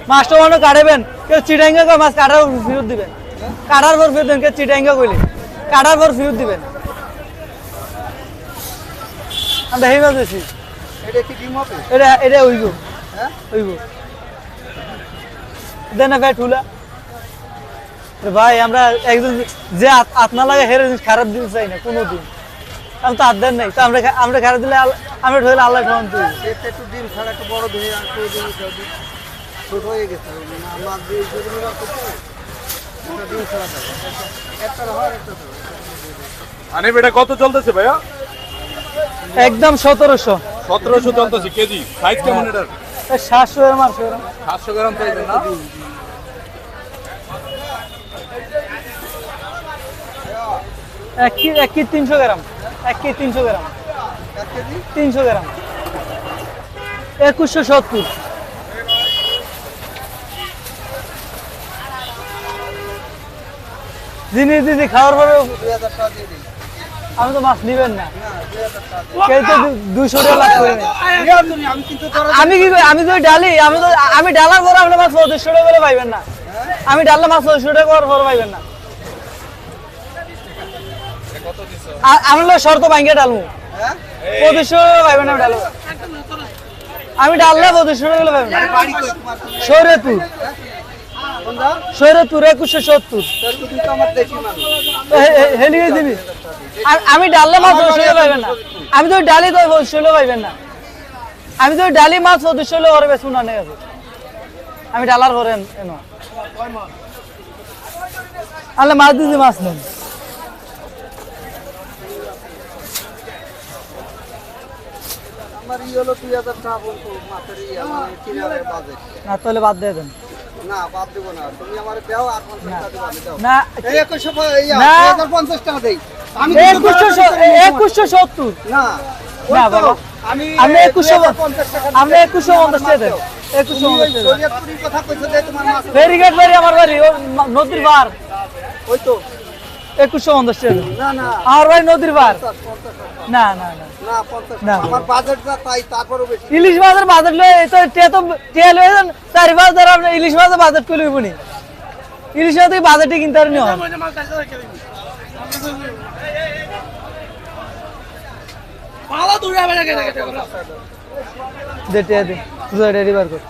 মাছটা মনে কাটাবেন কেউ চিটাঙ্গা কয় মাছ কাটার পর ফেরত দিবেন কাটার পর ফেরত দেবেন কেউ চিটাঙ্গা কইলে কাটার পর ফেরত দিবেন আমরা হেই মাছ বেশি এটা কি ডিম হবে? এটা হইব হ্যাঁ হইব দেন না ভাই ঠুলা ভাই আমরা একজন যে আত্মা লাগে হেরে খারাপ দিন চাই না কোনোদিন আমি তো আদার নাই তো আমরা খারাপ দিলে আমরা ঠইলে আল্লাহ ঠন তুই এটা একটু ডিম ছাড়া একটু বড় ধরে আর একটু ছোট হয়ে গেছে না মাছ দিয়ে যদি রাখতে এটা ডিম ছাড়া থাকে একটা হয় একটা আনিব এটা কত চলতেছে ভাইয়া? একদম 1700 1700 চলতেছে কেজি। সাইজ কেমন এটার? 700 গ্রাম 800 গ্রাম 700 গ্রাম চাইবেন না? এক কি 300 গ্রাম এক কি 300 গ্রাম 300 গ্রাম 2170 জিনিস দিদি খাওয়ার পরে 2000 টাকা দিয়ে দিন আমি তো মাছ নিবেন না না 2000 টাকা কেউ তো 200 টাকা লাভ করে আমি কিন্তু তোরা আমি কি করি? আমি তো ডালি আমি ডালার পরে আপনি মাছ 2500 টাকা করে পাইবেন না আমি ডাললে মাছ 2500 টাকা করে পরে পাইবেন না আমি শর্ত ভাঙ্গে ডালমু হ্যাঁ 2500 টাকা পাইবেন না ডালু আমি ডাললে 2500 টাকা করে পাইবেন না বাড়ি কই তোমার শরীয়তপুর কোনটা শরীয়তপুর 2170 তুমি তো আমার দেশি মানুষ হেলিয়ে দিবি আমি ডাললে মাছ 2500 টাকা পাইবেন না আমি তো ডালি তো 2500 টাকা পাইবেন না আমি তো ডালি মাছ 2500 টাকা করে বেচুন না গেছে আমি ডালার করে এনো আলে মাছ দিদি মাছ নেন আমার হলো 2000 টাকা বলতো মাছের মানে কিনারের বাজেট না তাহলে বাদ দিয়ে দেন না বাদ দেব না তুমি আমারে দাও আর 50 টাকা দিবা আমি দাও না এই 2100 না। 2050 টাকা দেই আমি 2170 না না বাবা আমি 2150 টাকা আপনি 2150 টাকা দেন 2150 টাকা শরীয়তপুরের কথা কইছো যে তোমার মাছ ফেরিঘাট বাড়ি আমার বাড়ি ও নদীর পার ওই তো 2150 টাকা দেন। না না আমার বাড়ি নদীর পার 50 টাকা না না না না 50 না। আমার বাজেট যা তাই তারপরও বেশি ইলিশ মাছের বাজেট লয়ে এই তো তেল হয়ে যান 4,000 আপনি ইলিশ মাছের বাজেট করে লইবনি ইলিশ মাছের বাজেটে কিনতে পারেন না পালা দূরে আবার দে টিয়া দে 2000 টাকা বার কর